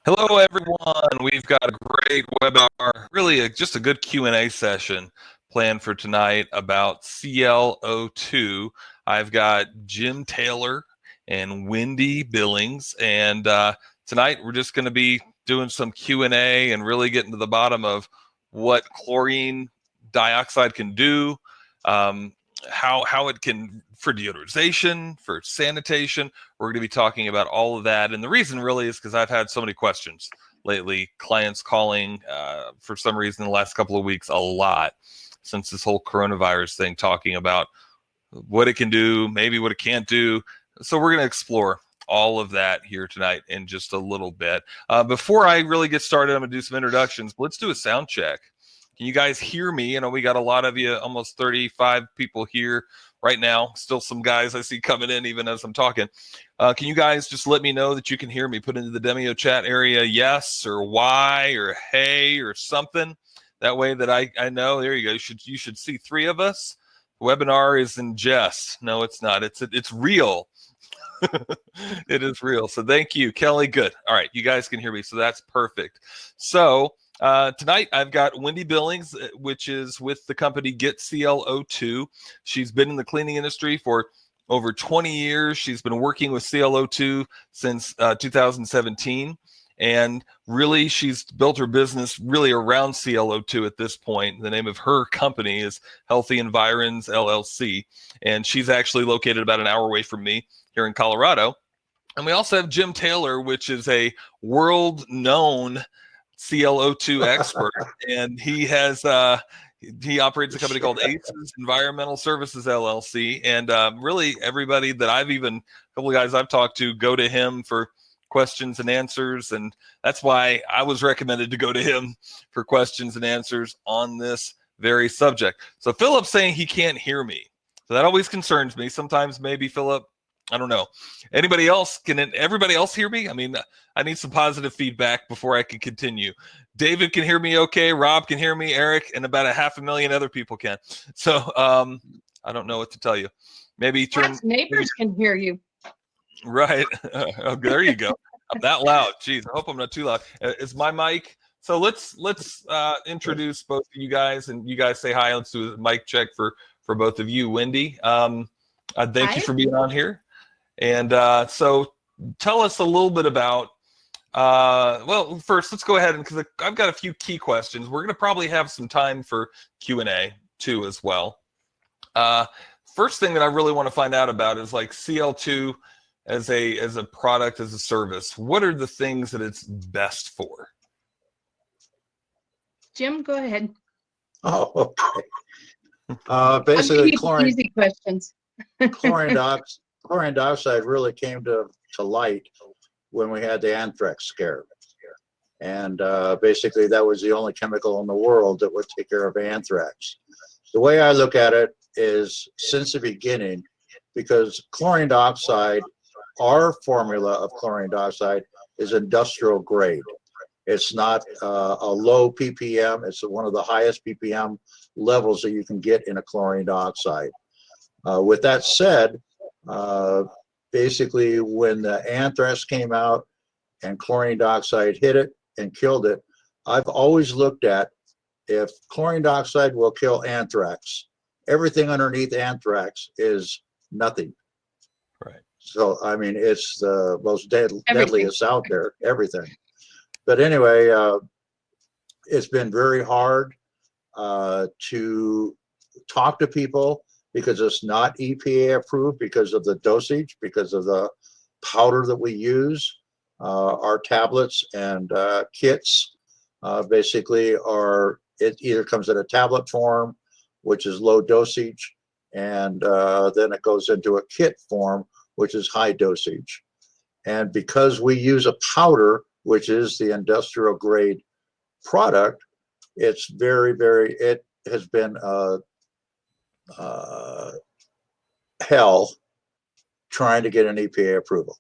Hello, everyone. We've got a great webinar, really just a good Q&A session planned for tonight about ClO2. I've got Jim Taylor and Wendy Billings, and tonight we're just going to be doing some Q&A and really getting to the bottom of what chlorine dioxide can do, how it can, for deodorization, for sanitation. We're going to be talking about all of that. And the reason really is because I've had so many questions lately, clients calling for some reason the last couple of weeks a lot since this whole coronavirus thing, talking about what it can do, maybe what it can't do. So we're going to explore all of that here tonight in just a little bit. Before I really get started, I'm going to do some introductions. Let's do a sound check. Can you guys hear me? You know, we got a lot of you, almost 35 people here right now. Still some guys I see coming in even as I'm talking. Can you guys just let me know that you can hear me? Put into the Demio chat area yes or Y or hey or something. That way that I know. There you go. You should see three of us. The webinar is in jest. No, it's not. It's real. It is real. So thank you, Kelly. Good. All right, you guys can hear me. So that's perfect. So tonight, I've got Wendy Billings, which is with the company GetClo2. She's been in the cleaning industry for over 20 years. She's been working with ClO2 since 2017. And really, she's built her business really around ClO2 at this point. The name of her company is Healthy Environs, LLC. And she's actually located about an hour away from me here in Colorado. And we also have Jim Taylor, which is a world-known ClO2 expert, and he operates a company called ACES Environmental Services LLC, and really everybody that a couple of guys I've talked to go to him for questions and answers, and that's why I was recommended to go to him for questions and answers on this very subject. So Philip's saying he can't hear me, so that always concerns me. Sometimes maybe Philip, I don't know. Everybody else hear me? I mean, I need some positive feedback before I can continue. David can hear me okay. Rob can hear me. Eric and about 500,000 other people can. So I don't know what to tell you. Maybe neighbors can hear you. Right. Oh, there you go. I'm that loud. Jeez, I hope I'm not too loud. Is my mic? So let's introduce both of you guys, and you guys say hi. Let's do a mic check for both of you. Wendy, thank you for being on here. And so tell us a little bit about, well, first, let's go ahead, and because I've got a few key questions. We're going to probably have some time for Q&A too as well. First thing that I really want to find out about is like CL2 as a product, as a service. What are the things that it's best for? Jim, go ahead. Oh, okay. Basically, easy questions. Chlorine dioxide really came to light when we had the anthrax scare. And basically, that was the only chemical in the world that would take care of anthrax. The way I look at it is since the beginning, because chlorine dioxide, our formula of chlorine dioxide is industrial grade. It's not a low ppm. It's one of the highest ppm levels that you can get in a chlorine dioxide. With that said, basically when the anthrax came out and chlorine dioxide hit it and killed it, I've always looked at, if chlorine dioxide will kill anthrax, everything underneath anthrax is nothing. Right. So, I mean, it's the most deadliest out there, everything. But anyway, it's been very hard to talk to people, because it's not EPA approved because of the dosage, because of the powder that we use. Our tablets and kits basically it either comes in a tablet form, which is low dosage, and then it goes into a kit form, which is high dosage. And because we use a powder, which is the industrial grade product, it's it has been hell trying to get an EPA approval.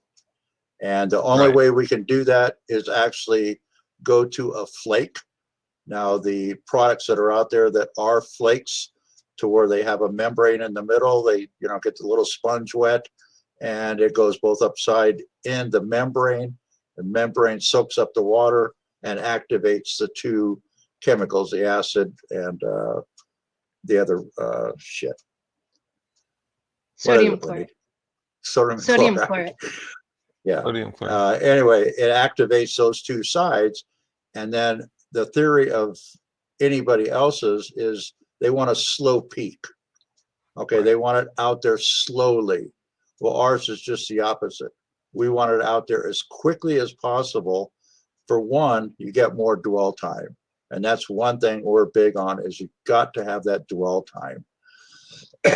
And the only way we can do that is actually go to a flake. Now, the products that are out there that are flakes, to where they have a membrane in the middle, they get the little sponge wet, and it goes both upside in the membrane The membrane soaks up the water and activates the two chemicals, the acid and the other shit. Sodium chloride. Sodium chloride. Chloride. Yeah. Sodium chloride. Anyway, it activates those two sides. And then the theory of anybody else's is they want a slow peak. Okay, Right. they want it out there slowly. Well, ours is just the opposite. We want it out there as quickly as possible. For one, you get more dwell time. And that's one thing we're big on is you've got to have that dwell time.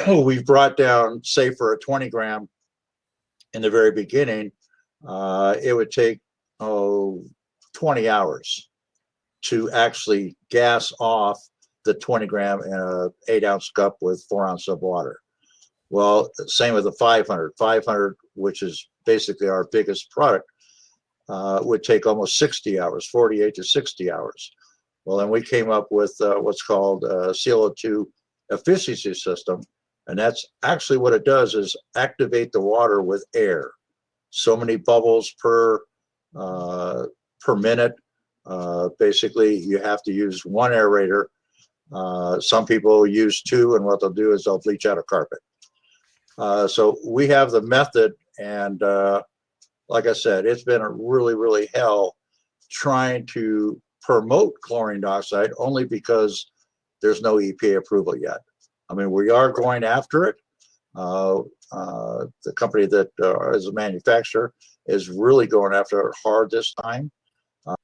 We've brought down, say for a 20 gram in the very beginning, it would take 20 hours to actually gas off the 20 gram in a 8-ounce cup with 4 ounces of water. Well, same with the 500, which is basically our biggest product, would take almost 60 hours, 48 to 60 hours. Well, then we came up with what's called ClO2 efficiency system. And that's actually what it does is activate the water with air. So many bubbles per minute. Basically, you have to use one aerator. Some people use two, and what they'll do is they'll bleach out a carpet. So we have the method, and like I said, it's been a really hell trying to promote chlorine dioxide only because there's no EPA approval yet. I mean, we are going after it. The company that is a manufacturer is really going after it hard this time.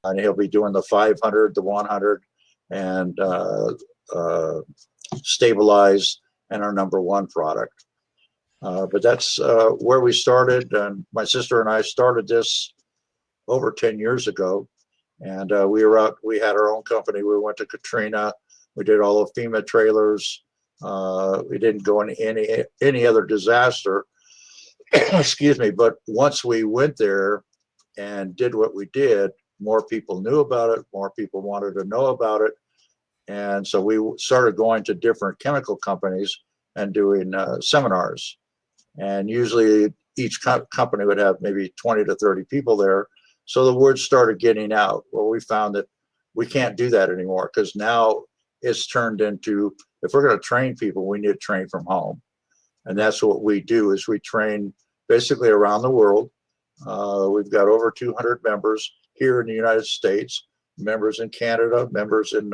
And he'll be doing the 500, the 100, and stabilize and our #1 product. But that's where we started. And my sister and I started this over 10 years ago. And we had our own company. We went to Katrina. We did all the FEMA trailers. We didn't go into any other disaster. Excuse me. But once we went there and did what we did, more people knew about it. More people wanted to know about it. And so we started going to different chemical companies and doing seminars. And usually each company would have maybe 20 to 30 people there. So the word started getting out. Well, we found that we can't do that anymore because now it's turned into, if we're going to train people, we need to train from home. And that's what we do is we train basically around the world. We've got over 200 members here in the United States, members in Canada, members in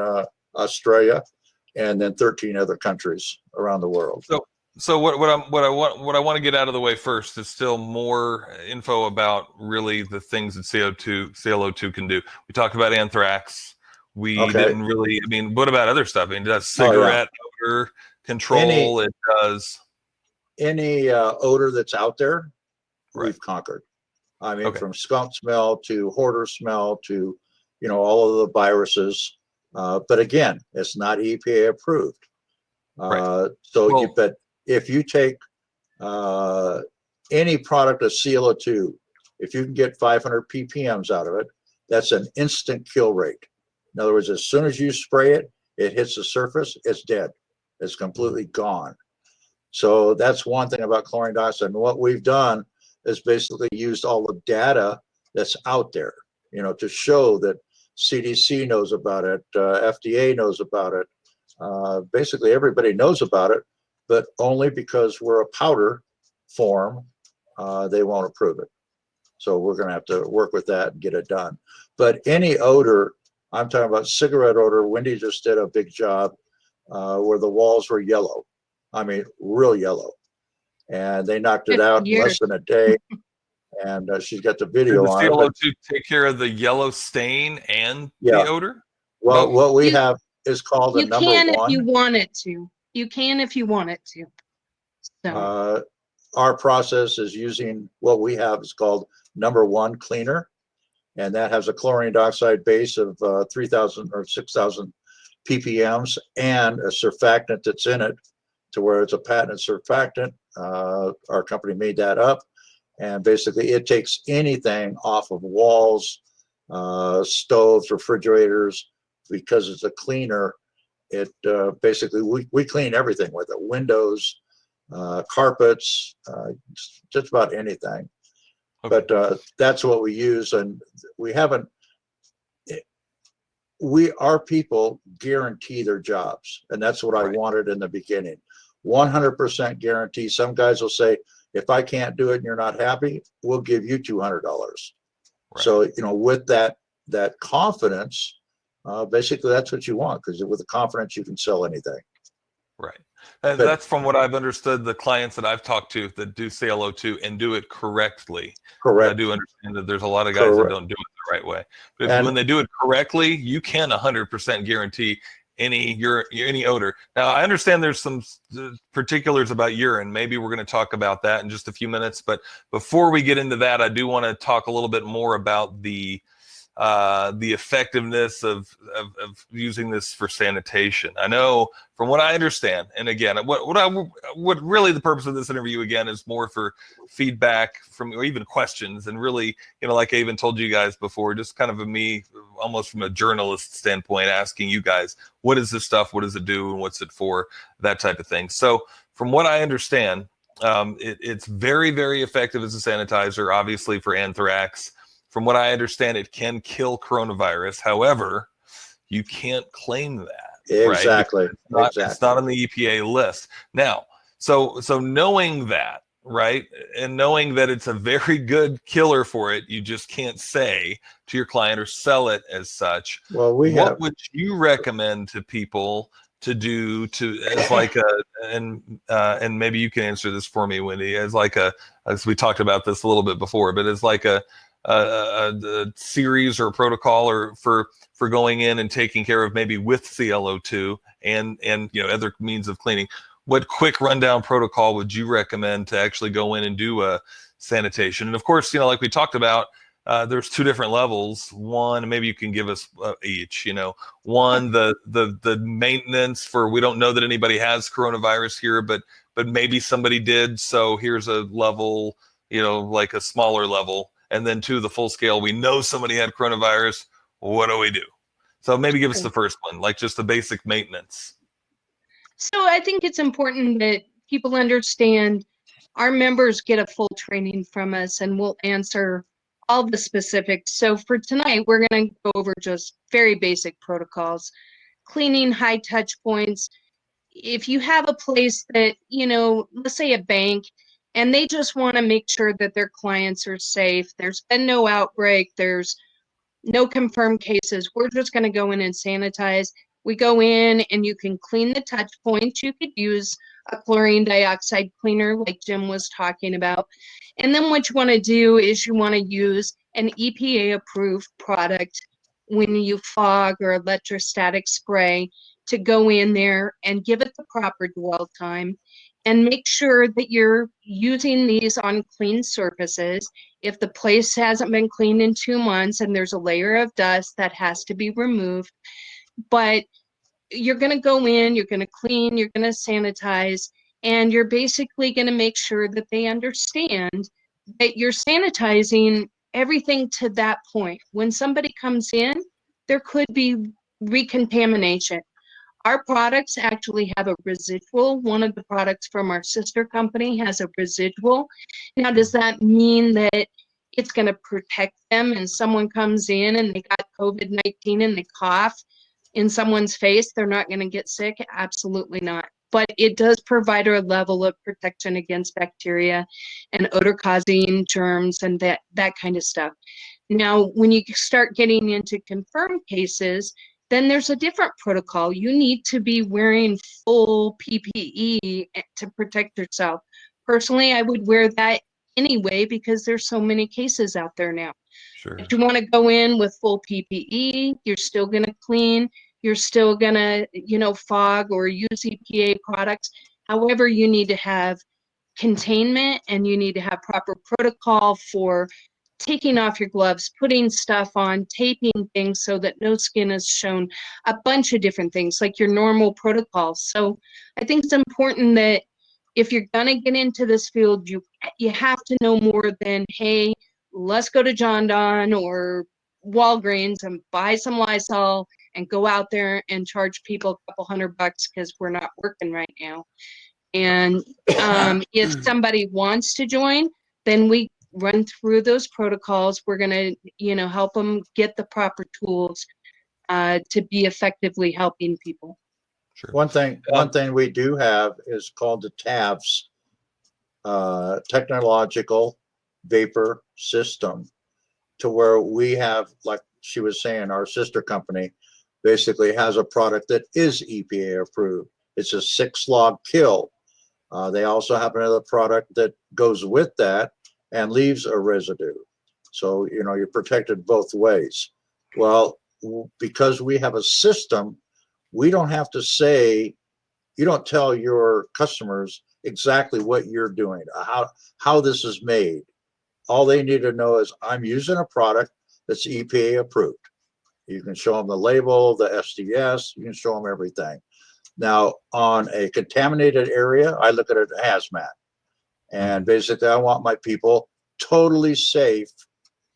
Australia, and then 13 other countries around the world. So what I want to get out of the way first is still more info about really the things that ClO2 can do. We talked about anthrax. We didn't really. I mean, what about other stuff? I mean, it does cigarette odor control. It does any odor that's out there. Right. We've conquered. I mean, from skunk smell to hoarder smell to all of the viruses. But again, it's not EPA approved. Right. But if you take any product of ClO2, if you can get 500 ppms out of it, that's an instant kill rate. In other words, as soon as you spray it, it hits the surface, it's dead. It's completely gone. So that's one thing about chlorine dioxide. And what we've done is basically used all the data that's out there, to show that CDC knows about it, FDA knows about it. Basically, everybody knows about it, but only because we're a powder form, they won't approve it. So we're going to have to work with that and get it done. But any odor, I'm talking about cigarette odor. Wendy just did a big job where the walls were yellow. I mean, real yellow. And they knocked it out in less than a day. And she's got the video on it. Does the ClO2 take care of the yellow stain and the odor? Well, what we have is called a #1. You can if you want it to. You can if you want it to. So. Our process is using what we have is called #1 cleaner. And that has a chlorine dioxide base of 3,000 or 6,000 ppms and a surfactant that's in it to where it's a patented surfactant. Our company made that up. And basically it takes anything off of walls, stoves, refrigerators, because it's a cleaner. It basically, we clean everything with it, windows, carpets, just about anything. Okay. But that's what we use, and we haven't. Our people guarantee their jobs, and that's what I wanted in the beginning. 100% guarantee. Some guys will say, if I can't do it and you're not happy, we'll give you $200. Right. So, with that confidence, basically that's what you want, because with the confidence you can sell anything. Right. And But- that's from what I've understood, the clients that I've talked to that do ClO2 and do it correctly. Correct. I do understand that there's a lot of guys that don't do it the right way. But when they do it correctly, you can 100% guarantee any odor. Now, I understand there's some particulars about urine. Maybe we're going to talk about that in just a few minutes. But before we get into that, I do want to talk a little bit more about the effectiveness of using this for sanitation. I know from what I understand, and again, what really the purpose of this interview again is more for feedback from, or even questions, and really, like I even told you guys before, just kind of me almost from a journalist standpoint, asking you guys, what is this stuff? What does it do? And what's it for? That type of thing. So from what I understand, it's very, very effective as a sanitizer, obviously for anthrax. From what I understand, it can kill coronavirus. However, you can't claim that. Exactly. Right? It's not on the EPA list. Now, so knowing that, right, and knowing that it's a very good killer for it, you just can't say to your client or sell it as such. Well, what would you recommend to people to do as like and maybe you can answer this for me, Wendy, as we talked about this a little bit before, but as like a series or a protocol or for going in and taking care of maybe with ClO2 and other means of cleaning, what quick rundown protocol would you recommend to actually go in and do a sanitation? And of course, like we talked about, there's two different levels. One, maybe you can give us each, one, the maintenance for, we don't know that anybody has coronavirus here, but maybe somebody did. So here's a level, like a smaller level. And then two, the full scale, we know somebody had coronavirus. What do we do? So maybe give us the first one, like just the basic maintenance. So I think it's important that people understand our members get a full training from us, and we'll answer all the specifics. So for tonight, we're going to go over just very basic protocols, cleaning high touch points. If you have a place that, let's say a bank, and they just want to make sure that their clients are safe, there's been no outbreak, there's no confirmed cases, we're just going to go in and sanitize. We go in and you can clean the touch points. You could use a chlorine dioxide cleaner like Jim was talking about. And then what you want to do is you want to use an EPA approved product when you fog or electrostatic spray to go in there and give it the proper dwell time and make sure that you're using these on clean surfaces. If the place hasn't been cleaned in 2 months and there's a layer of dust, that has to be removed. But you're going to go in, you're going to clean, you're going to sanitize, and you're basically going to make sure that they understand that you're sanitizing everything to that point. When somebody comes in, there could be recontamination. Our products actually have a residual. One of the products from our sister company has a residual. Now, does that mean that it's going to protect them and someone comes in and they got COVID-19 and they cough in someone's face, they're not going to get sick? Absolutely not. But it does provide a level of protection against bacteria and odor-causing germs and that kind of stuff. Now, when you start getting into confirmed cases, then there's a different protocol. You need to be wearing full PPE to protect yourself. Personally, I would wear that anyway because there's so many cases out there now. Sure. If you want to go in with full PPE, you're still going to clean, you're still going to, fog or use EPA products. However, you need to have containment and you need to have proper protocol for taking off your gloves, putting stuff on, taping things so that no skin is shown, a bunch of different things like your normal protocols. So I think it's important that if you're going to get into this field, you have to know more than, hey, let's go to John Donne or Walgreens and buy some Lysol and go out there and charge people a couple $100 because we're not working right now. And if somebody wants to join, then we run through those protocols. We're going to, help them get the proper tools to be effectively helping people. Sure. One thing we do have is called the TAVS, technological vapor system, to where we have, like she was saying, our sister company basically has a product that is EPA approved. It's a 6-log kill. They also have another product that goes with that and leaves a residue. So, you're protected both ways. Well, because we have a system, we don't have to say, you don't tell your customers exactly what you're doing, how this is made. All they need to know is I'm using a product that's EPA approved. You can show them the label, the SDS, you can show them everything. Now, on a contaminated area, I look at it as hazmat. And basically, I want my people totally safe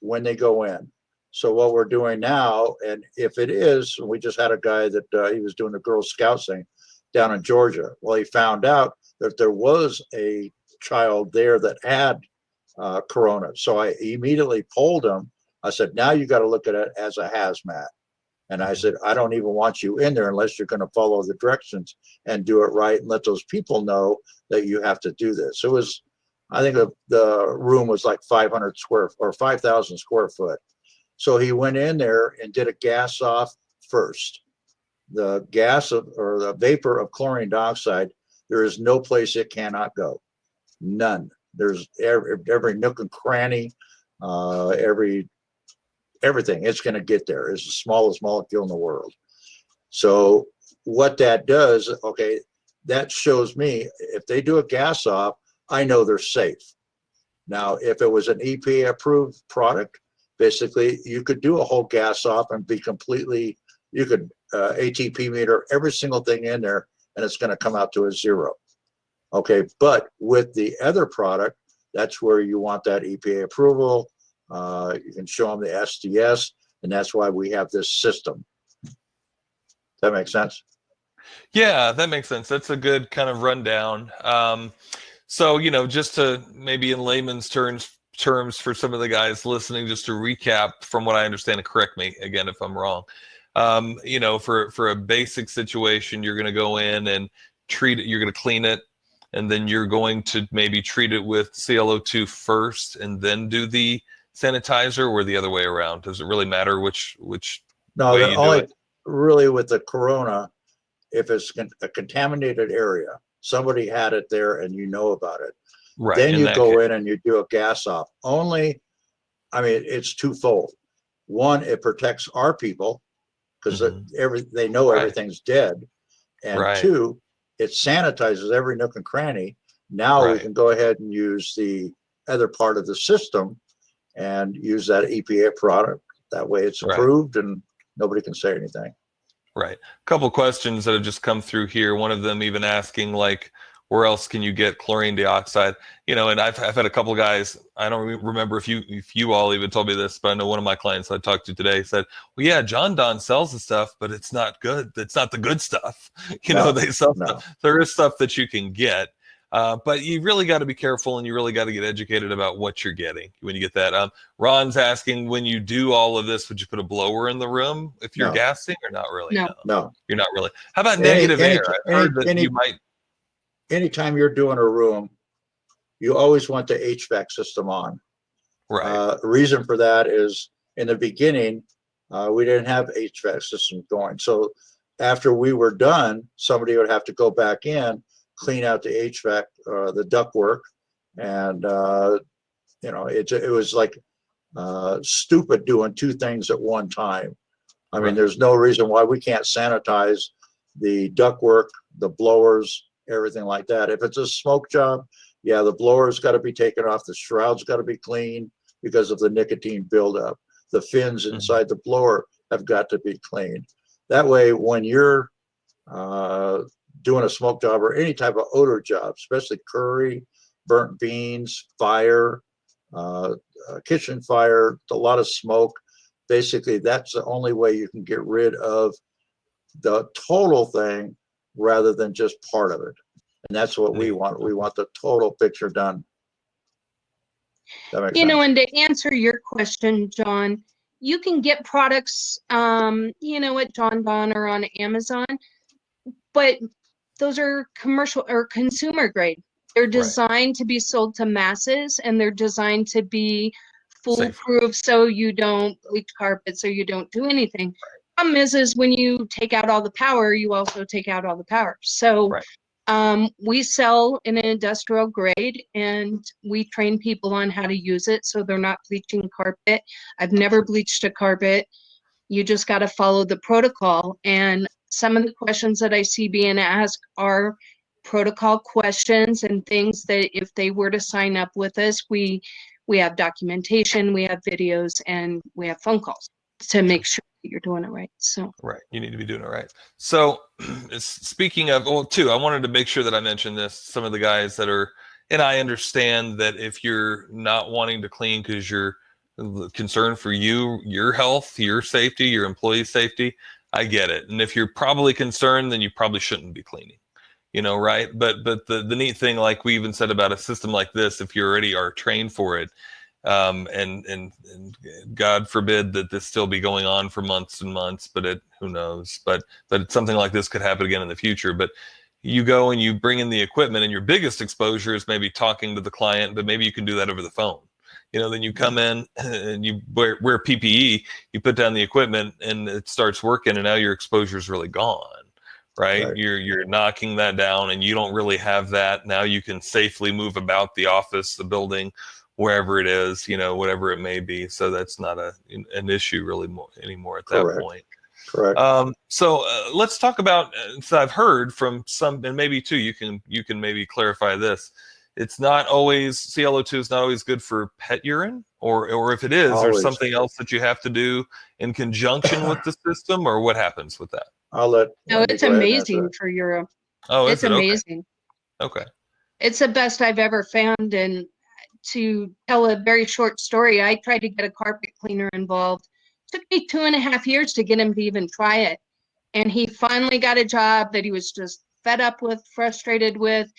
when they go in. So what we're doing now, and if it is, we just had a guy that he was doing the Girl Scouts thing down in Georgia. Well, he found out that there was a child there that had corona. So I immediately polled him. I said, now you got to look at it as a hazmat. And I said, I don't even want you in there unless you're going to follow the directions and do it right and let those people know that you have to do this. It was, I think the room was like 500 square or 5,000 square foot. So he went in there and did a gas off first. The gas or the vapor of chlorine dioxide, there is no place it cannot go. None. There's every nook and cranny, everything. It's going to get there. It's the smallest molecule in the world. So what that does, okay, that shows me if they do a gas off, I know they're safe. Now, if it was an EPA approved product, basically you could do a whole gas off and be completely, you could ATP meter every single thing in there and it's going to come out to a 0. Okay, but with the other product, that's where you want that EPA approval. You can show them the SDS, and that's why we have this system. Does that make sense? Yeah, that makes sense. That's a good kind of rundown. So, just to maybe in layman's terms for some of the guys listening, just to recap from what I understand, and correct me again if I'm wrong. For a basic situation, you're going to go in and treat it. You're going to clean it, and then you're going to maybe treat it with ClO2 first, and then do the sanitizer, or the other way around. Does it really matter which No, way you do it? Really with the corona, if it's a contaminated area, somebody had it there and you know about it. Right. Then you go in and you do a gas off. Only, I mean, it's twofold. One, it protects our people because they know everything's dead. And two, it sanitizes every nook and cranny. Now we can go ahead and use the other part of the system and use that EPA product. That way it's approved and nobody can say anything. Right. A couple questions that have just come through here. One of them even asking, like, where else can you get chlorine dioxide? And I've had a couple of guys, I don't remember if you all even told me this, but I know one of my clients I talked to today said, well, yeah, John Don sells the stuff, but it's not good. It's not the good stuff. They sell stuff. There is stuff that you can get. But you really got to be careful, and you really got to get educated about what you're getting when you get that. Ron's asking, when you do all of this, would you put a blower in the room if you're gassing, or not really? No. You're not really. How about negative air? I've heard that you might. Anytime you're doing a room, you always want the HVAC system on. Right. Reason for that is in the beginning, we didn't have HVAC systems going. So after we were done, somebody would have to go back in, clean out the HVAC, the ductwork, and it was like stupid doing two things at one time. I mean, there's no reason why we can't sanitize the ductwork, the blowers, everything like that. If it's a smoke job, yeah, the blower's got to be taken off, the shroud's got to be cleaned because of the nicotine buildup. The fins inside the blower have got to be cleaned. That way, when you're doing a smoke job or any type of odor job, especially curry, burnt beans, fire, kitchen fire, a lot of smoke, basically that's the only way you can get rid of the total thing rather than just part of it. And that's what we want. We want the total picture done. That makes You know, sense. and to answer your question, John, you can get products, you know, at John Don or on Amazon, but those are commercial or consumer grade. They're Right. designed to be sold to masses, and they're designed to be Safe. foolproof so you don't bleach carpets or you don't do anything. Problem is when you take out all the power, you also take out all the power. So Right. we sell in an industrial grade, and we train people on how to use it so they're not bleaching carpet. I've never bleached a carpet. You just got to follow the protocol. And some of the questions that I see being asked are protocol questions and things that if they were to sign up with us, we have documentation, we have videos, and we have phone calls to make sure that you're doing it right. So Right. You need to be doing it right. So speaking of, well, too, I wanted to make sure that I mentioned this. Some of the guys that are, and I understand that if you're not wanting to clean because you're concerned for you, your health, your safety, your employee safety, I get it. And if you're probably concerned, then you probably shouldn't be cleaning, you know, right? But the neat thing, like we even said about a system like this, if you already are trained for it, and God forbid that this still be going on for months and months, but who knows? But something like this could happen again in the future. But you go and you bring in the equipment, and your biggest exposure is maybe talking to the client, but maybe you can do that over the phone. You know, then you come in and you wear PPE, you put down the equipment, and it starts working, and now your exposure is really gone. Right? Right. You're knocking that down, and you don't really have that. Now you can safely move about the office, the building, wherever it is, you know, whatever it may be. So that's not an issue really anymore at that Correct. point. Correct. So let's talk about. So I've heard from some, and maybe too, you can maybe clarify this. It's not always ClO2 is not always good for pet urine, or if it is, there's Always. something else that you have to do in conjunction with the system, or what happens with that? I'll let no, Wendy it's go ahead and answer amazing that. for Europe. Oh, It's is it okay? amazing. Okay. It's the best I've ever found. And to tell a very short story, I tried to get a carpet cleaner involved. It took me 2.5 years to get him to even try it. And he finally got a job that he was just fed up with, frustrated with.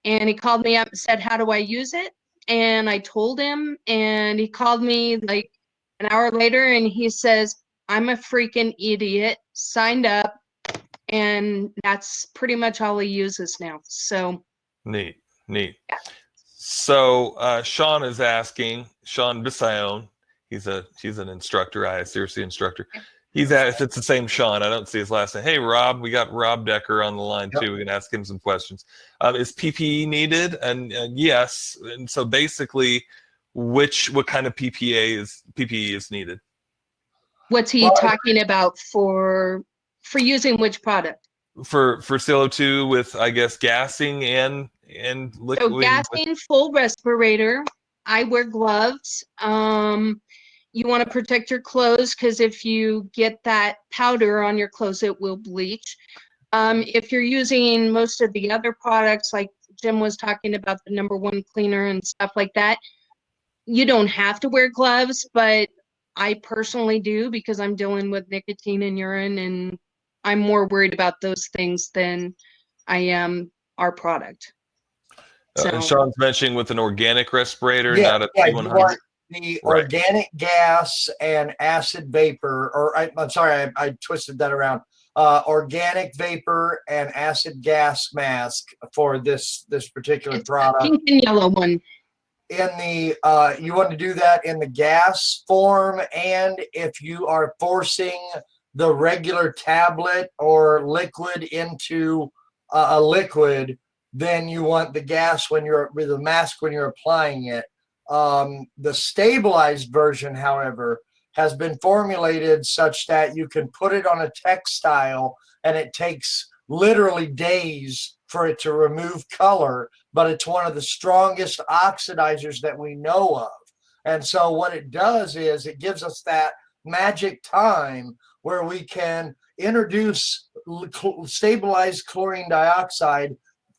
And he called me up and said, "How do I use it?" And I told him, and he called me like an hour later and he says, "I'm a freaking idiot, signed up." And that's pretty much all he uses now. So Neat. yeah. So Sean is asking, Sean Bissayon, he's an instructor, ISCRC instructor. He's if it's the same Sean, I don't see his last name. Hey Rob, we got Rob Decker on the line too. We can ask him some questions. Is PPE needed? And yes. And so basically, what kind of PPE is needed? What's he talking about for using which product? For ClO2 with, I guess, gassing and So liquid. gassing, full respirator. I wear gloves. You want to protect your clothes because if you get that powder on your clothes, it will bleach. If you're using most of the other products, like Jim was talking about, the #1 cleaner and stuff like that, you don't have to wear gloves, but I personally do because I'm dealing with nicotine and urine, and I'm more worried about those things than I am our product. And So Sean's mentioning with an organic respirator, Yeah, not a yeah, you P100. want the Right. organic gas and acid vapor, or I'm sorry, I twisted that around. Organic vapor and acid gas mask for this particular it's the product. pink and yellow one. In the you want to do that in the gas form, and if you are forcing the regular tablet or liquid into a liquid, then you want the gas when you're with the mask when you're applying it. The stabilized version, however, has been formulated such that you can put it on a textile and it takes literally days for it to remove color, but it's one of the strongest oxidizers that we know of. And so what it does is it gives us that magic time where we can introduce stabilized chlorine dioxide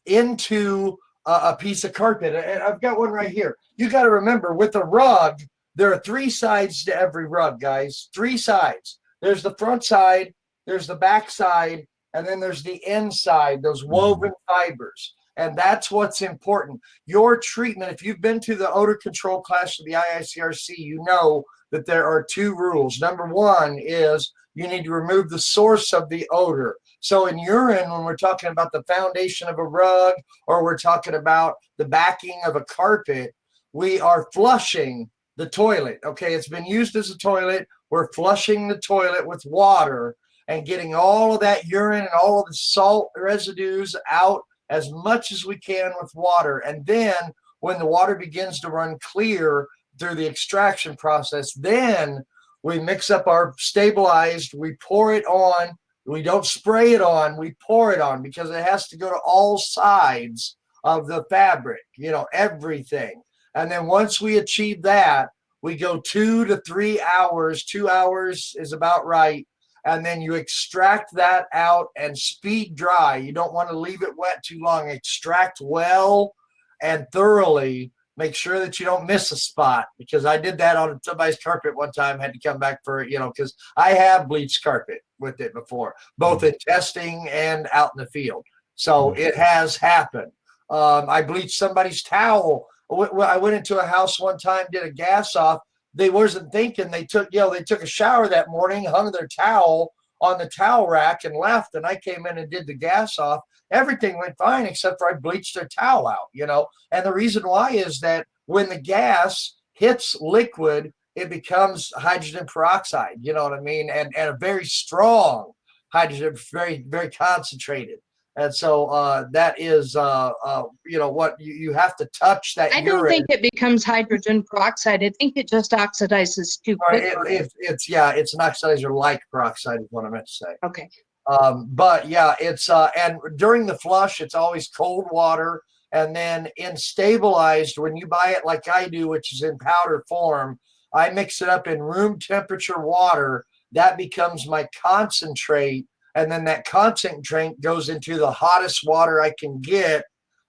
into a piece of carpet. And I've got one right here. You got to remember, with a rug, there are 3 sides to every rug, guys. 3 sides. There's the front side, there's the back side, and then there's the inside, those woven fibers. And that's what's important. Your treatment, if you've been to the odor control class of the IICRC, you know that there are 2 rules. Number 1 is you need to remove the source of the odor. So in urine, when we're talking about the foundation of a rug, or we're talking about the backing of a carpet, we are flushing the toilet. Okay, it's been used as a toilet. We're flushing the toilet with water and getting all of that urine and all of the salt residues out as much as we can with water. And then when the water begins to run clear through the extraction process, then we mix up our stabilized, we pour it on. We don't spray it on, we pour it on, because it has to go to all sides of the fabric, you know, everything. And then once we achieve that, we go 2 to 3 hours. 2 hours is about right. And then you extract that out and speed dry. You don't want to leave it wet too long. Extract well and thoroughly. Make sure that you don't miss a spot, because I did that on somebody's carpet one time, had to come back for, you know, because I have bleached carpet with it before, both in testing and out in the field. So it has happened. I bleached somebody's towel. I went into a house one time, did a gas off. They wasn't thinking. They took a shower that morning, hung their towel on the towel rack and left. And I came in and did the gas off. Everything went fine except for I bleached their towel out, you know. And the reason why is that when the gas hits liquid, it becomes hydrogen peroxide, you know what I mean? And a very strong hydrogen, very, very concentrated. And so that is, you know, what you have to touch that I urine. don't think it becomes hydrogen peroxide. I think it just oxidizes too quickly. It's an oxidizer like peroxide is what I meant to say. Okay. But yeah, it's and during the flush, it's always cold water. And then in stabilized, when you buy it like I do, which is in powder form, I mix it up in room temperature water. That becomes my concentrate. And then that concentrate goes into the hottest water I can get,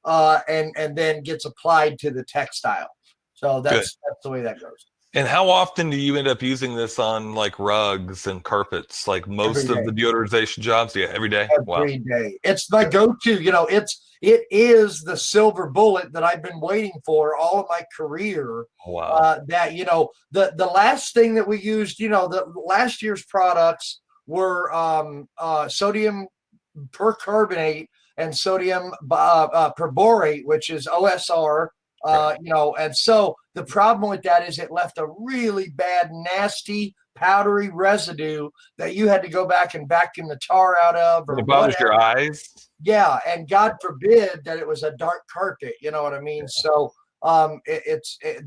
and then gets applied to the textile. So that's the way that goes. And how often do you end up using this on like rugs and carpets? Like most of the deodorization jobs? Yeah, every day. Every day. It's my go-to. You know, it is the silver bullet that I've been waiting for all of my career. Wow. That, you know, the last thing that we used, you know, the last year's products were sodium percarbonate and sodium perborate, which is OSR. You know, and so the problem with that is it left a really bad, nasty, powdery residue that you had to go back and vacuum the tar out of. Or it bothers your eyes. Yeah, and God forbid that it was a dark carpet. You know what I mean? So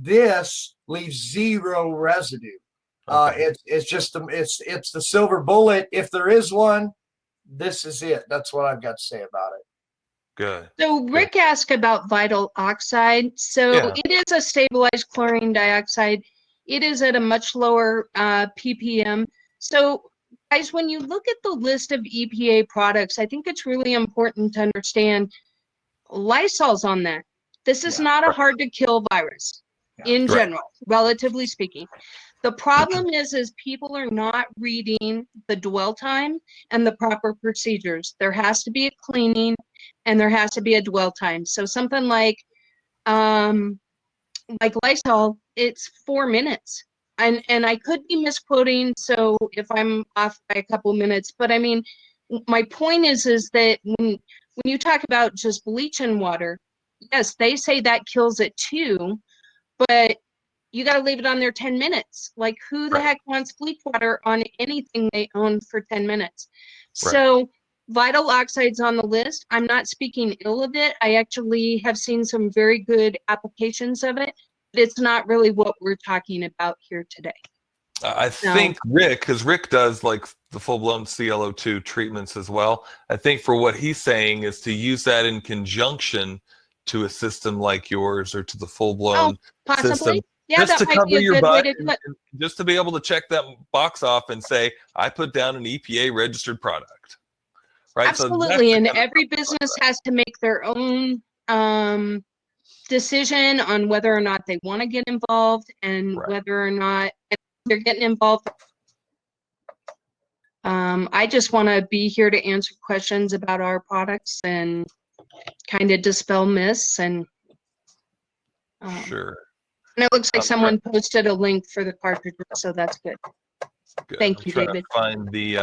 this leaves zero residue. It's just it's the silver bullet. If there is one, this is it. That's what I've got to say about it. Good. So Rick asked about Vitaloxide. So it is a stabilized chlorine dioxide. It is at a much lower ppm. So guys, when you look at the list of EPA products, I think it's really important to understand Lysol's on that. This is not a hard to kill virus in general, relatively speaking. The problem is people are not reading the dwell time and the proper procedures. There has to be a cleaning and there has to be a dwell time. So something like Lysol, it's 4 minutes. And I could be misquoting, so if I'm off by a couple minutes, but I mean, my point is that when you talk about just bleach and water, yes, they say that kills it too, but you got to leave it on there 10 minutes. Like, who the heck wants bleach water on anything they own for 10 minutes? So Vitaloxide's on the list. I'm not speaking ill of it. I actually have seen some very good applications of it, but it's not really what we're talking about here today. I think Rick, because Rick does like the full-blown ClO2 treatments as well. I think for what he's saying is to use that in conjunction to a system like yours or to the full-blown system. Yeah, just that to might be cover a your good way butt, to do it. and just to be able to check that box off and say, I put down an EPA registered product. Right? Absolutely, So and every business has to make their own decision on whether or not they want to get involved and whether or not they're getting involved. I just want to be here to answer questions about our products and kind kind of dispel myths and Sure. and it looks like I'm someone posted a link for the cartridges, so that's good. good. Thank I'm you, trying David. to find the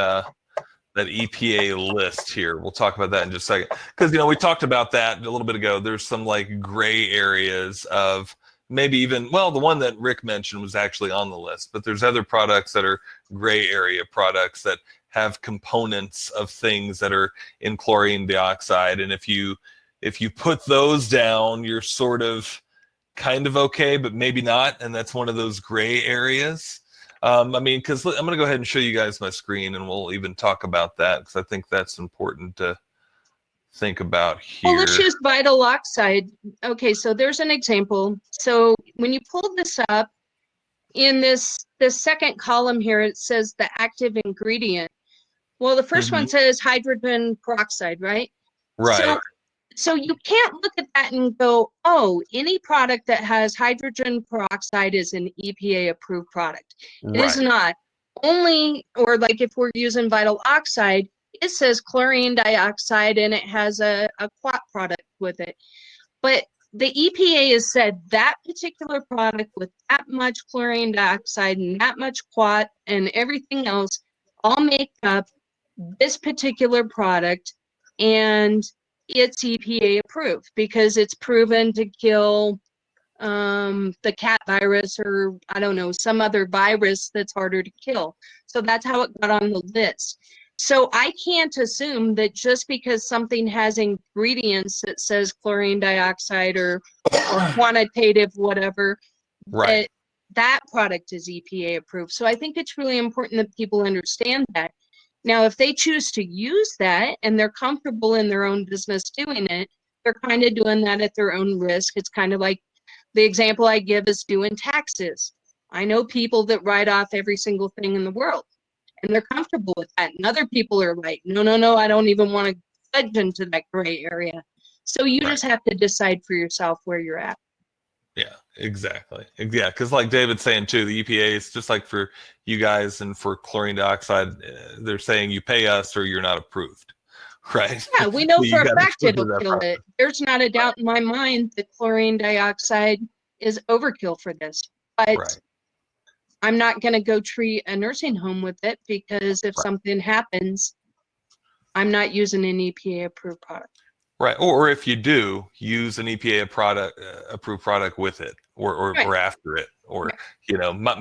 that EPA list here. We'll talk about that in just a second. Because, we talked about that a little bit ago. There's some like gray areas of maybe even, well, the one that Rick mentioned was actually on the list, but there's other products that are gray area products that have components of things that are in chlorine dioxide. And if you put those down, you're sort of kind of okay, but maybe not. And that's one of those gray areas. Because I'm going to go ahead and show you guys my screen, and we'll even talk about that because I think that's important to think about here. Well, let's use Vitaloxide. Okay, so there's an example. So when you pull this up, in this second column here, it says the active ingredient. Well, the first one says hydrogen peroxide, right? Right. So you can't look at that and go, oh, any product that has hydrogen peroxide is an EPA approved product. It is not. Only, or like if we're using Vitaloxide, it says chlorine dioxide and it has a quat product with it. But the EPA has said that particular product with that much chlorine dioxide and that much quat and everything else all make up this particular product, and it's EPA approved because it's proven to kill the cat virus, or I don't know, some other virus that's harder to kill. So that's how it got on the list. So I can't assume that just because something has ingredients that says chlorine dioxide or quantitative whatever, that product is EPA approved. So I think it's really important that people understand that. Now, if they choose to use that and they're comfortable in their own business doing it, they're kind of doing that at their own risk. It's kind of like the example I give is doing taxes. I know people that write off every single thing in the world, and they're comfortable with that. And other people are like, no, I don't even want to fudge into that gray area. So you just have to decide for yourself where you're at. Yeah, exactly. Yeah, because like David's saying too, the EPA is just like for you guys and for chlorine dioxide, they're saying you pay us or you're not approved, right? Yeah, we know You for a gotta fact go it'll through that kill process. it. There's not a doubt in my mind that chlorine dioxide is overkill for this. But I'm not going to go treat a nursing home with it because if something happens, I'm not using an EPA approved product. Right, or if you do, use an EPA product, approved product with it, or after it, or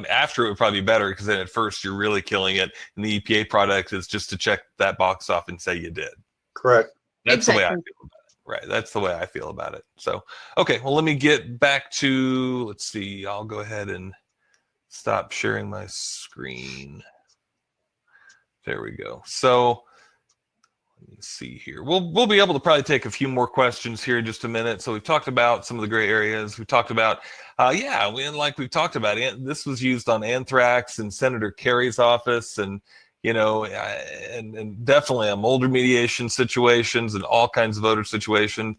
after it would probably be better because then at first you're really killing it, and the EPA product is just to check that box off and say you did. Correct. That's the way I feel about it. Right, that's the way I feel about it. So, okay, well, let me get back to. Let's see. I'll go ahead and stop sharing my screen. There we go. So. Let me see here. We'll be able to probably take a few more questions here in just a minute. So we've talked about some of the gray areas. We've talked about, like we've talked about, this was used on anthrax in Senator Kerry's office, and and definitely on molder mediation situations and all kinds of odor situations.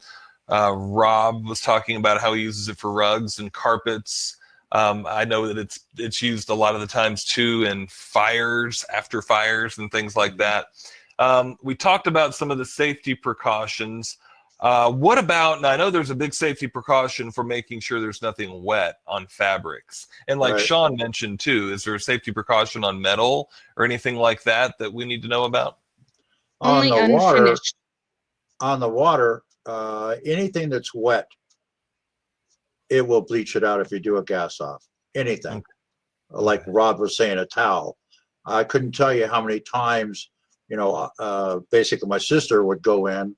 Rob was talking about how he uses it for rugs and carpets. I know that it's used a lot of the times too in fires, after fires, and things like that. We talked about some of the safety precautions. What about, now I know there's a big safety precaution for making sure there's nothing wet on fabrics. And like Sean mentioned too, is there a safety precaution on metal or anything like that that we need to know about? Only unfinished. On the water, anything that's wet, it will bleach it out if you do a gas off. Anything. Okay. Like Rob was saying, a towel. I couldn't tell you how many times basically my sister would go in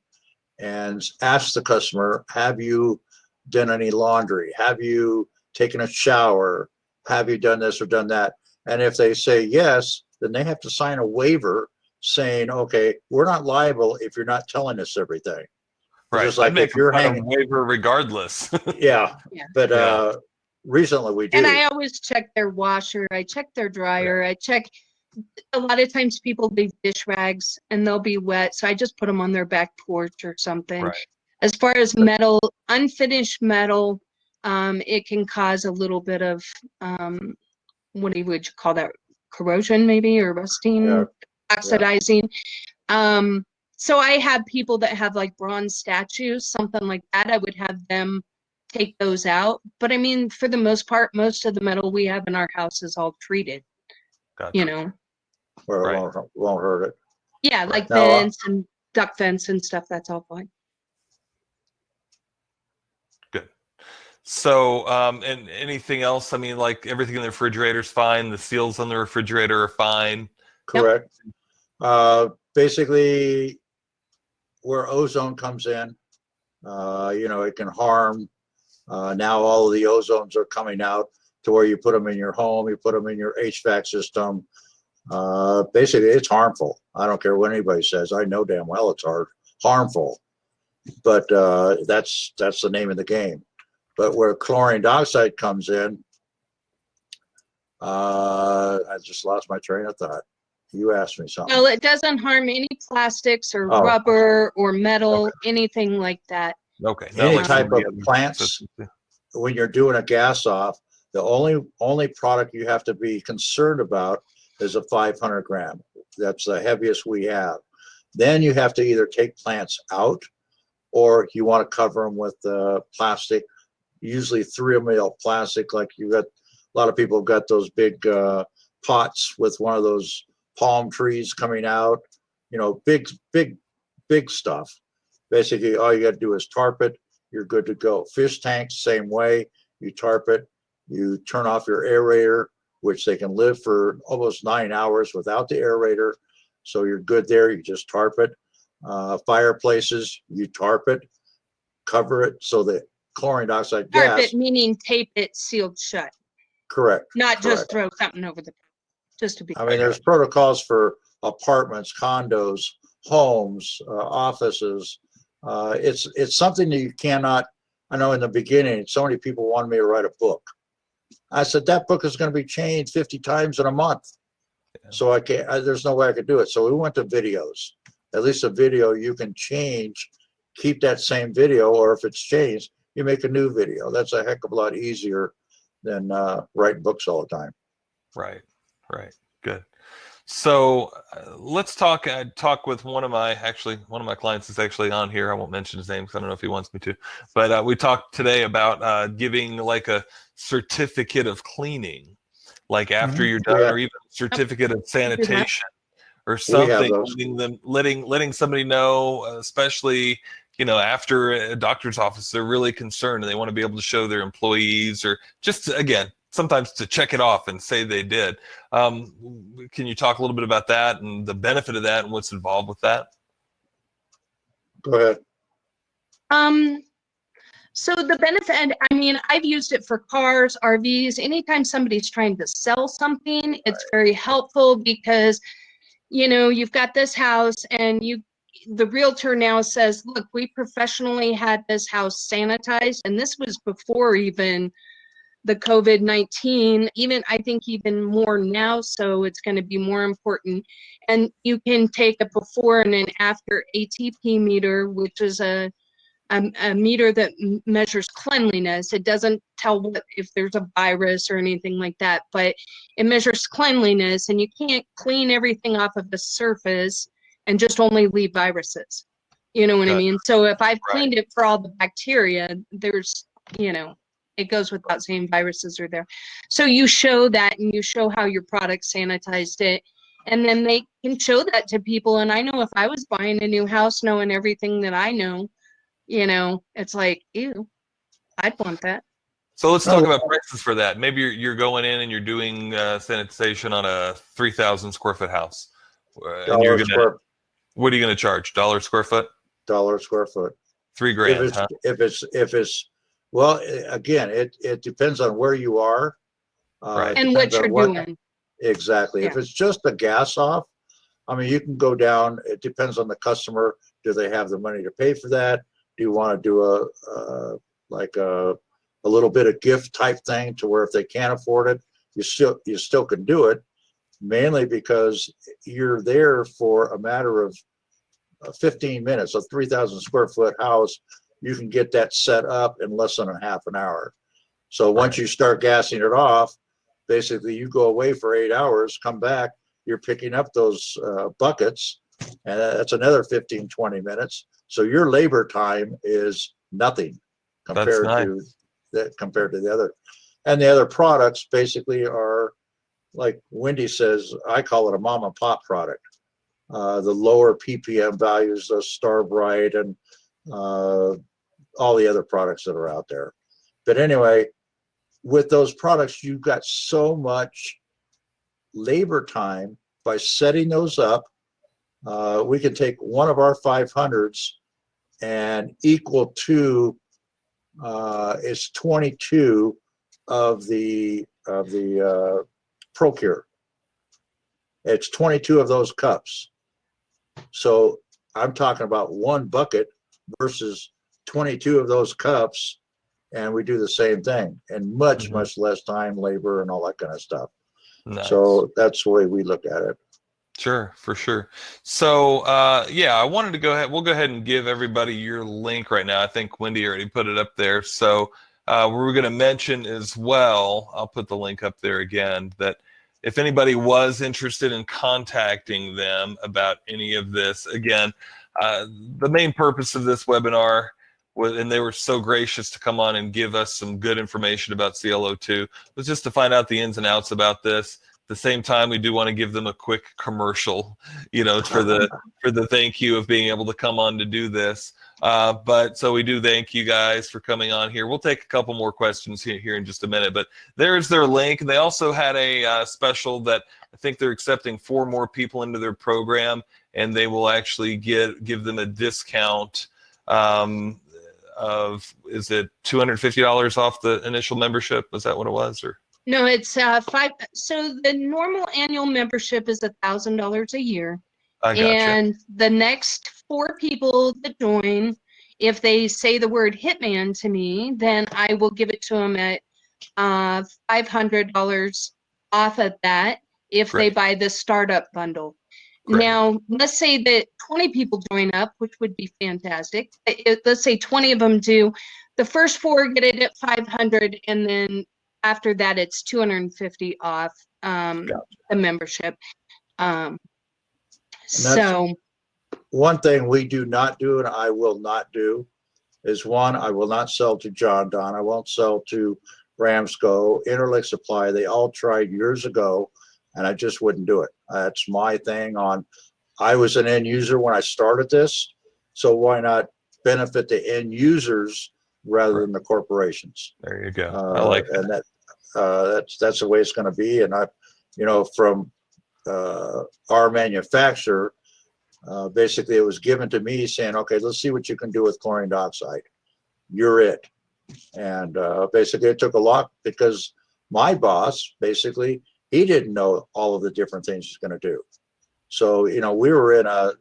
and ask the customer, have you done any laundry? Have you taken a shower? Have you done this or done that? And if they say yes, then they have to sign a waiver saying, okay, we're not liable if you're not telling us everything. Right. Just like if you're hanging a waiver regardless. But recently we do. And I always check their washer. I check their dryer. I check. A lot of times people leave dish rags and they'll be wet, so I just put them on their back porch or something. As far as metal, unfinished metal, it can cause a little bit of what would you call that, corrosion maybe, or rusting, oxidizing. So I have people that have like bronze statues, something like that. I would have them take those out. But I mean, for the most part, most of the metal we have in our house is all treated, Gotcha. you know? Where Right. it won't hurt it. Yeah, Right. like Now, vents and duct vents and stuff, that's all fine. Good. So, and anything else? I mean, like everything in the refrigerator's fine. The seals on the refrigerator are fine. correct. Basically, where ozone comes in, you know, it can harm. Now all of the ozones are coming out to where you put them in your home, you put them in your HVAC system. Basically, it's harmful. I don't care what anybody says. I know damn well it's harmful. But that's the name of the game. But where chlorine dioxide comes in, I just lost my train of thought. You asked me something. Well, it doesn't harm any plastics or Oh. rubber or metal, anything like that. Okay. Not Any like type some of the other plants, systems. when you're doing a gas off, the only product you have to be concerned about is a 500 gram. That's the heaviest we have. Then you have to either take plants out, or you want to cover them with plastic, usually 3 ml plastic. Like you got a lot of people have got those big pots with one of those palm trees coming out, you know, big stuff. Basically, all you got to do is tarp it. You're good to go. Fish tanks, same way. You tarp it. You turn off your aerator, which they can live for almost 9 hours without the aerator. So you're good there. You just tarp it. Fireplaces, you tarp it, cover it so that chlorine dioxide Tarp gas. it, meaning tape it sealed shut, Correct. not just correct. throw something over the, just to be. I mean, there's protocols for apartments, condos, homes, offices. It's something that you cannot. I know in the beginning, so many people wanted me to write a book. I said that book is going to be changed 50 times in a month, so I can't. There's no way I could do it. So we went to videos. At least a video you can change, keep that same video, or if it's changed, you make a new video. That's a heck of a lot easier than writing books all the time. Right. Right. Good. So let's talk. I talk with one of my clients is actually on here. I won't mention his name because I don't know if he wants me to. But we talked today about giving like a certificate of cleaning, like after you're done, or even a certificate of sanitation or something. Letting somebody know, especially after a doctor's office, they're really concerned and they want to be able to show their employees, or just again, sometimes to check it off and say they did. Can you talk a little bit about that and the benefit of that and what's involved with that? Go ahead. So the benefit, I mean, I've used it for cars, RVs. Anytime somebody's trying to sell something, it's very helpful because, you've got this house and the realtor now says, look, we professionally had this house sanitized. And this was before even the COVID-19, I think even more now, so it's going to be more important. And you can take a before and an after ATP meter, which is a meter that measures cleanliness. It doesn't tell if there's a virus or anything like that, but it measures cleanliness, and you can't clean everything off of the surface and just only leave viruses. You know what I mean? So if I've cleaned it for all the bacteria, there's, it goes without saying viruses are there. So you show that, and you show how your product sanitized it, and then they can show that to people. And I know if I was buying a new house, knowing everything that I know, it's like, ew, I'd want that. So let's talk about prices for that. Maybe you're going in and you're doing sanitization on a 3,000 square foot house. And what are you going to charge? $1 square foot? $1 square foot. $3,000. If it's well, again, it depends on where you are. And what you're doing. Exactly. Yeah. If it's just a gas off, I mean, you can go down. It depends on the customer. Do they have the money to pay for that? Do you want to do a little bit of gift type thing to where if they can't afford it, you still can do it, mainly because you're there for a matter of 15 minutes. A 3,000 square foot house, you can get that set up in less than a half an hour. So once you start gassing it off, basically you go away for 8 hours, come back, you're picking up those buckets And that's another 15, 20 minutes. So your labor time is nothing compared nice. to the other. And the other products basically are, like Wendy says, I call it a mom and pop product. The lower ppm values, the Star Bright and all the other products that are out there. But anyway, with those products, you've got so much labor time by setting those up. We can take one of our 500s and equal to is 22 of the Procure. It's 22 of those cups. So I'm talking about one bucket versus 22 of those cups, and we do the same thing, and much less time, labor, and all that kind of stuff. Nice. So that's the way we look at it. Sure, for sure. So, yeah, I wanted to go ahead. We'll go ahead and give everybody your link right now. I think Wendy already put it up there. So, we're going to mention as well, I'll put the link up there again, that if anybody was interested in contacting them about any of this, again, the main purpose of this webinar was, and they were so gracious to come on and give us some good information about ClO2, was just to find out the ins and outs about this. At the same time, we do want to give them a quick commercial, for the thank you of being able to come on to do this. But so we do thank you guys for coming on here. We'll take a couple more questions here in just a minute, but there's their link. They also had a special that I think they're accepting 4 more people into their program, and they will actually give them a discount of, is it $250 off the initial membership? Was that what it was, or? No, it's $5. So the normal annual membership is $1,000 a year. I gotcha. And the next 4 people that join, if they say the word Hitman to me, then I will give it to them at $500 off of that if they buy the startup bundle. Great. Now, let's say that 20 people join up, which would be fantastic. Let's say 20 of them do. The first 4 get it at $500, and then after that, it's $250 off the membership. So one thing we do not do, and I will not do, is one, I will not sell to John Don. I won't sell to Ramsco, Interlake Supply. They all tried years ago, and I just wouldn't do it. That's my thing. I was an end user when I started this, so why not benefit the end users rather than the corporations? There you go. I like that. And that's the way it's going to be. And from our manufacturer, basically it was given to me saying, okay, let's see what you can do with chlorine dioxide. You're it. And basically it took a lot, because my boss, basically, he didn't know all of the different things he's going to do. So, we were in a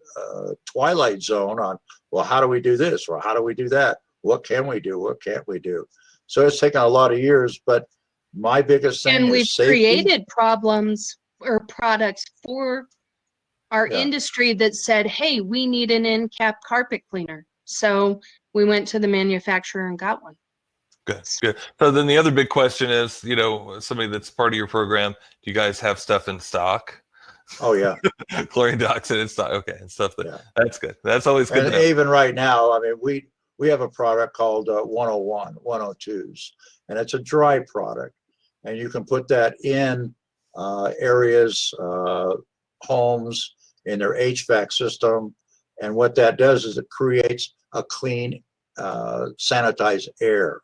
twilight zone on, well, how do we do this? Well, how do we do that? What can we do? What can't we do? So it's taken a lot of years, but my biggest thing and we've is safety. Created problems or products for our industry that said, hey, we need an end cap carpet cleaner. So we went to the manufacturer and got one. Good. So then the other big question is, somebody that's part of your program, do you guys have stuff in stock? Oh yeah. Chlorine dioxide in stock. Okay. And stuff that's good. That's always good. And even right now, I mean, we have a product called 101, 102s, and it's a dry product. And you can put that in areas, homes, in their HVAC system. And what that does is it creates a clean, sanitized air.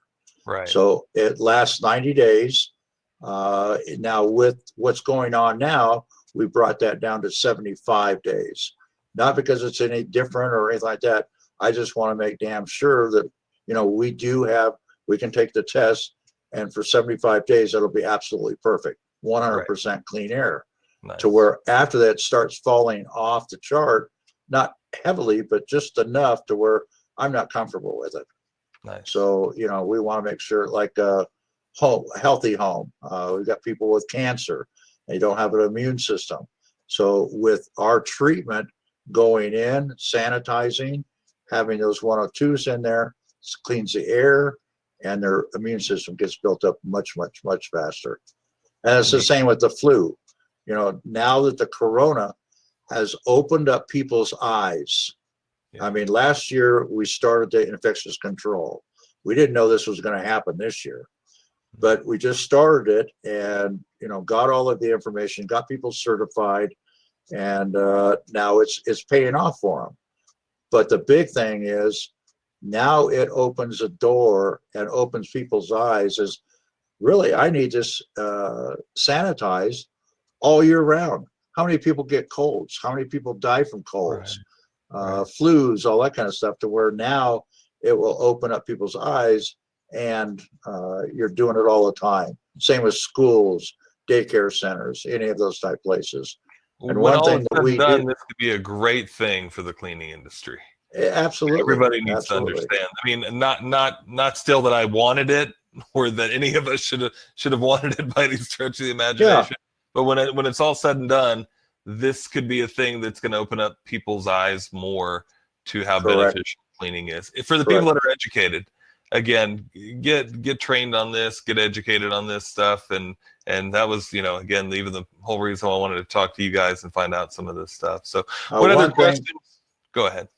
Right. So it lasts 90 days. Now with what's going on now, we brought that down to 75 days. Not because it's any different or anything like that. I just want to make damn sure that, we can take the test, and for 75 days, it'll be absolutely perfect. 100% clean air. Nice. To where after that starts falling off the chart, not heavily, but just enough to where I'm not comfortable with it. Nice. So, we want to make sure, like a healthy home. We've got people with cancer. They don't have an immune system. So with our treatment going in, sanitizing, having those 102s in there, cleans the air, and their immune system gets built up much, much, much faster. And it's the same with the flu. Now that the corona has opened up people's eyes. Yeah. I mean, last year we started the infectious control. We didn't know this was going to happen this year, but we just started it, and got all of the information, got people certified, and now it's paying off for them. But the big thing is now it opens a door and opens people's eyes as really, I need this sanitized all year round. How many people get colds? How many people die from colds? Right. Flus, all that kind of stuff, to where now it will open up people's eyes, and you're doing it all the time. Same with schools, daycare centers, any of those type places. And When one all thing is that said we and done, do, this could be a great thing for the cleaning industry. absolutely, Everybody needs to absolutely. understand. I mean, not still that I wanted it, or that any of us should have wanted it by any stretch of the imagination. But when it's all said and done, this could be a thing that's going to open up people's eyes more to how Correct. beneficial cleaning is. For the Correct. people that are educated, again, get trained on this, get educated on this stuff, and that was, again, even the whole reason I wanted to talk to you guys and find out some of this stuff. So, what other questions? Go ahead.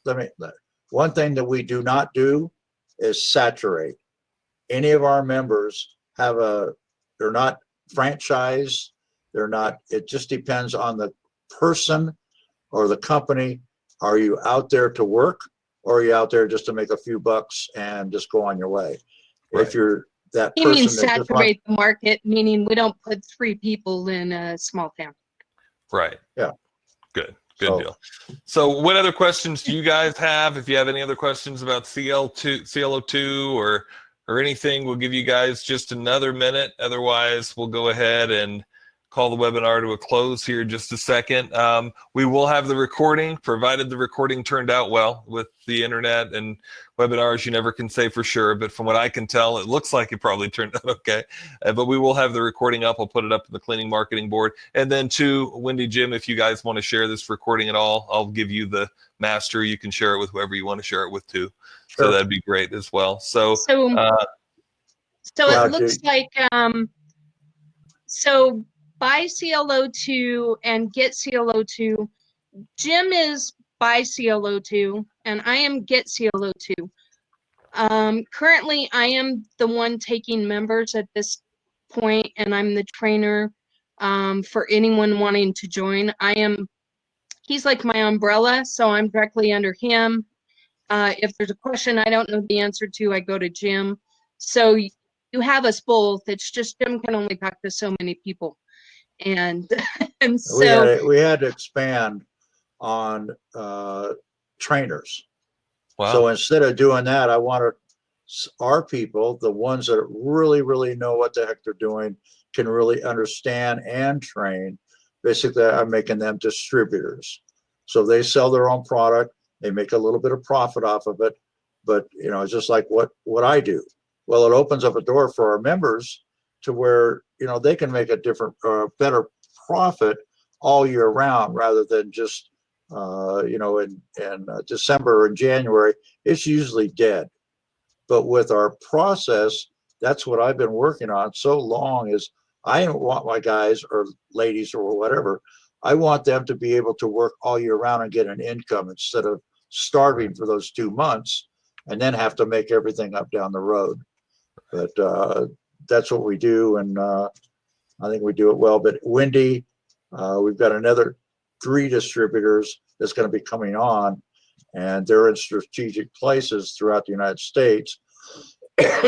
One thing that we do not do is saturate. Any of our members they're not franchised. They're not, it just depends on the person or the company. Are you out there to work, or are you out there just to make a few bucks and just go on your way? Right. If you're that You person mean that just wants, saturate the market, meaning we don't put 3 people in a small town. Right. Yeah. Good deal. So what other questions do you guys have? If you have any other questions about ClO2 or anything, we'll give you guys just another minute. Otherwise, we'll go ahead and call the webinar to a close here in just a second. We will have the recording, provided the recording turned out well. With the internet and webinars, you never can say for sure, but from what I can tell, it looks like it probably turned out okay. But we will have the recording up. I'll put it up in the cleaning marketing board. And then to Wendy, Jim, if you guys want to share this recording at all, I'll give you the master. You can share it with whoever you want to share it with too. Sure. So that'd be great as well. So it looks like so buy ClO2 and get ClO2. Jim is buy ClO2 and I am get ClO2. Currently I am the one taking members at this point, and I'm the trainer for anyone wanting to join. He's like my umbrella, so I'm directly under him. If there's a question I don't know the answer to, I go to Jim. So you have us both. It's just Jim can only talk to so many people. And so we had to expand on trainers. wow. So instead of doing that, I wanted our people, the ones that really, really know what the heck they're doing, can really understand and train. Basically, I'm making them distributors. So they sell their own product. They make a little bit of profit off of it. But, it's just like what I do. Well, it opens up a door for our members to where, they can make a different, better profit all year round, rather than just, in December and January, it's usually dead. But with our process, that's what I've been working on so long, is I don't want my guys or ladies or whatever, I want them to be able to work all year round and get an income, instead of starving for those 2 months and then have to make everything up down the road. But that's what we do, and I think we do it well. But Wendy, we've got another 3 distributors that's going to be coming on, and they're in strategic places throughout the United States.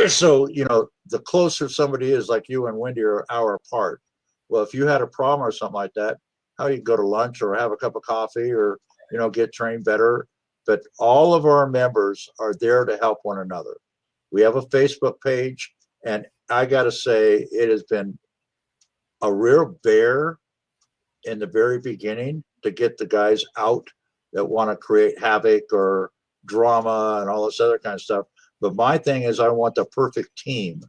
So, the closer somebody is, like you and Wendy are an hour apart. Well, if you had a problem or something like that, how you go to lunch or have a cup of coffee, or, get trained better. But all of our members are there to help one another. We have a Facebook page, and I got to say, it has been a real bear in the very beginning to get the guys out that want to create havoc or drama and all this other kind of stuff. But my thing is, I want the perfect team.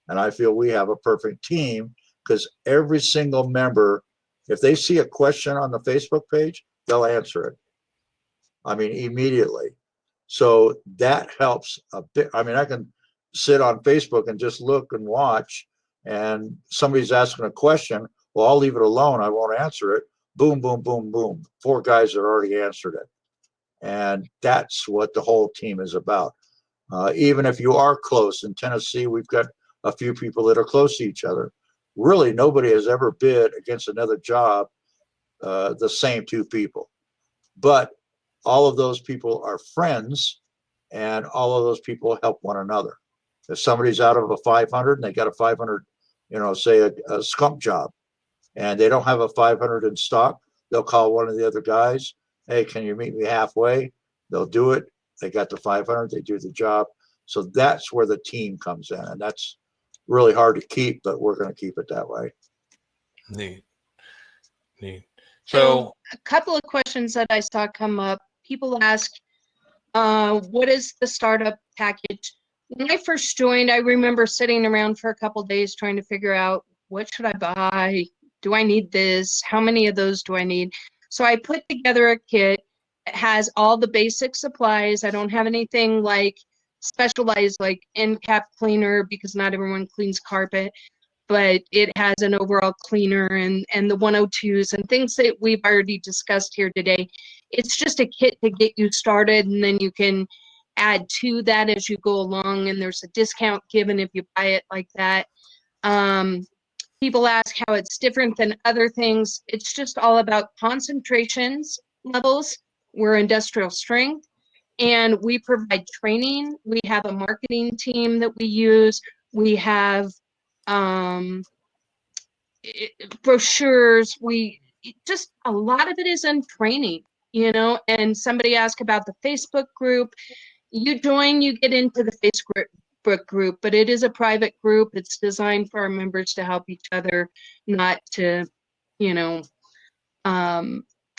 And I feel we have a perfect team, because every single member, if they see a question on the Facebook page, they'll answer it. I mean, immediately. So that helps a bit. I mean, I can sit on Facebook and just look and watch, and somebody's asking a question. Well, I'll leave it alone. I won't answer it. boom, boom, boom, boom. 4 guys that already answered it. And that's what the whole team is about. Even if you are close in Tennessee, we've got a few people that are close to each other. Really, nobody has ever bid against another job, the same 2 people. But all of those people are friends, and all of those people help one another. If somebody's out of a 500 and they got a 500, say a skunk job, and they don't have a 500 in stock, they'll call one of the other guys. Hey, can you meet me halfway? They'll do it. They got the 500, they do the job. So that's where the team comes in. And that's really hard to keep, but we're going to keep it that way. Neat. So a couple of questions that I saw come up. People ask, what is the startup package? When I first joined, I remember sitting around for a couple of days trying to figure out, what should I buy? Do I need this? How many of those do I need? So I put together a kit that has all the basic supplies. I don't have anything like specialized like end cap cleaner because not everyone cleans carpet, but it has an overall cleaner and the 102s and things that we've already discussed here today. It's just a kit to get you started, and then you can add to that as you go along, and there's a discount given if you buy it like that. People ask how it's different than other things. It's just all about concentrations levels. We're industrial strength, and we provide training. We have a marketing team that we use. We have brochures. Just a lot of it is in training, and somebody asked about the Facebook group. You join, you get into the Facebook group, but it is a private group. It's designed for our members to help each other, not to,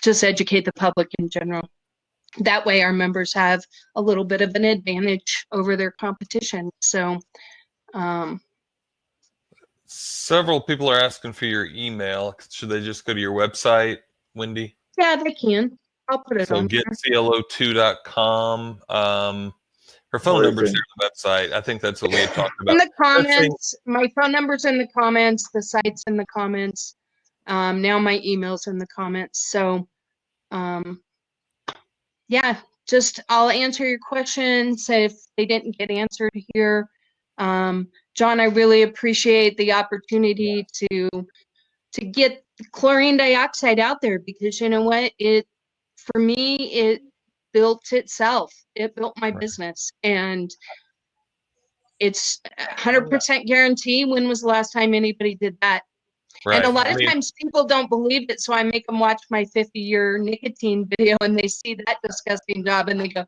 just educate the public in general. That way our members have a little bit of an advantage over their competition. So, several people are asking for your email. Should they just go to your website, Wendy? yeah, they can. I'll put it So on there. getclo2.com. Her phone number's there on the website. I think that's what we had talked about. In the comments, my phone number's in the comments, the site's in the comments. Now my email's in the comments. So, yeah, just I'll answer your questions if they didn't get answered here. John, I really appreciate the opportunity to get chlorine dioxide out there, because you know what, for me, it built itself. It built my business, and it's 100% guarantee. When was the last time anybody did that? Right. And a lot of times people don't believe it, so I make them watch my 50-year nicotine video, and they see that disgusting job, and they go,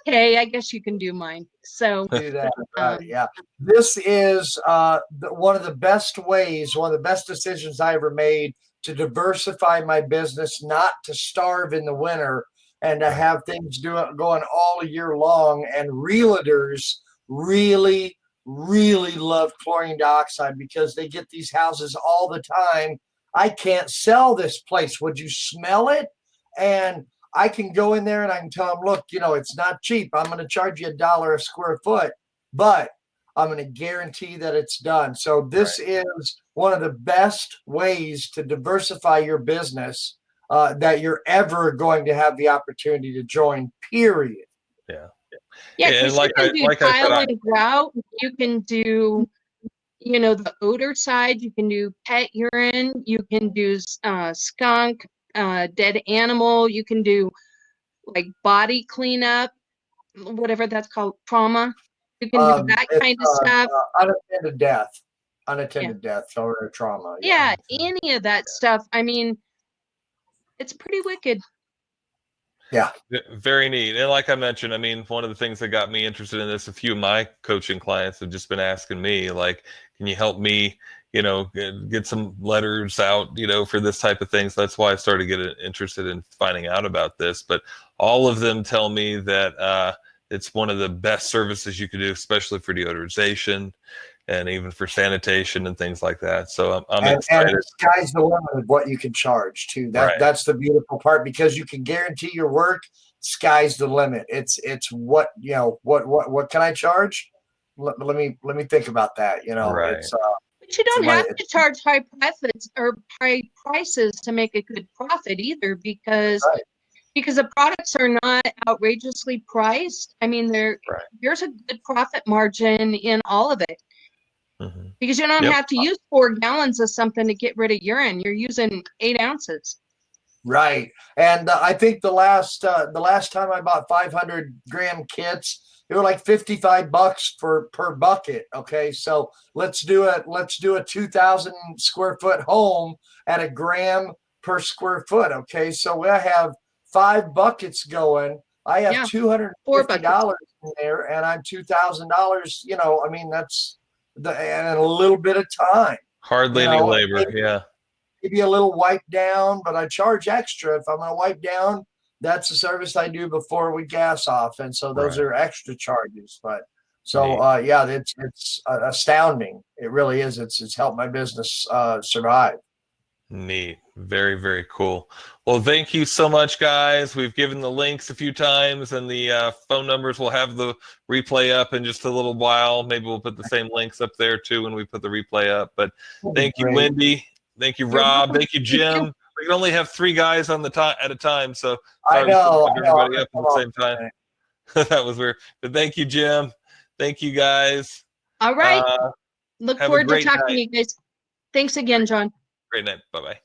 okay, I guess you can do mine. So do that. Yeah. This is one of the best ways, one of the best decisions I ever made to diversify my business, not to starve in the winter and to have things going all year long. And realtors really, really love chlorine dioxide because they get these houses all the time. I can't sell this place. Would you smell it? And I can go in there and I can tell them, look, it's not cheap. I'm going to charge you $1 a square foot, but I'm going to guarantee that it's done. So this is one of the best ways to diversify your business that you're ever going to have the opportunity to join, period. Yeah. Yeah, because you can do tile and grout. You can do, the odor side. You can do pet urine. You can do skunk, dead animal. You can do like body cleanup, whatever that's called, trauma. You can do that kind of stuff. Unattended death or trauma. Yeah, any of that stuff. I mean, it's pretty wicked. Yeah. Very neat. And like I mentioned, I mean, one of the things that got me interested in this, a few of my coaching clients have just been asking me, like, can you help me, get some letters out, for this type of thing. So that's why I started getting interested in finding out about this. But all of them tell me that it's one of the best services you could do, especially for deodorization and even for sanitation and things like that. So I'm excited. And the sky's the limit of what you can charge too. That's the beautiful part, because you can guarantee your work. Sky's the limit. It's what what can I charge? Let me think about that. Right. But you don't my- have to charge high profits or high prices to make a good profit either, because Right. the products are not outrageously priced. I mean, Right. there's a good profit margin in all of it, Mhm. because you don't Yep. have to use 4 gallons of something to get rid of urine. You're using 8 ounces. Right. And I think the last time I bought 500-gram kits, they were like $55 per bucket. Okay, so let's do a 2,000 square foot home at a gram per square foot. Okay, so I have 5 buckets going. I have Yeah, 4 buckets. $250 in there, and I'm $2,000. You know, I mean that's and a little bit of time. Hardly You any know, labor. Yeah. maybe a little wipe down, but I charge extra. If I'm going to wipe down, that's a service I do before we gas off. And so those Right. are extra charges. But so, Neat. yeah, it's astounding. It really is. It's helped my business survive. Neat. Very, very cool. Well, thank you so much, guys. We've given the links a few times, and the phone numbers. We'll have the replay up in just a little while. Maybe we'll put the same links up there too when we put the replay up. But thank you, Great. Wendy. Thank you, You're Rob. welcome. Thank you, Thank Jim. you. We can only have 3 guys on the time at a time, so I sorry we couldn't know. have I know. everybody up at the same time. That was weird. But thank you, Jim. Thank you, guys. All right. Look Have a forward to great talking to night. you guys. Thanks again, John. Great night. Bye-bye.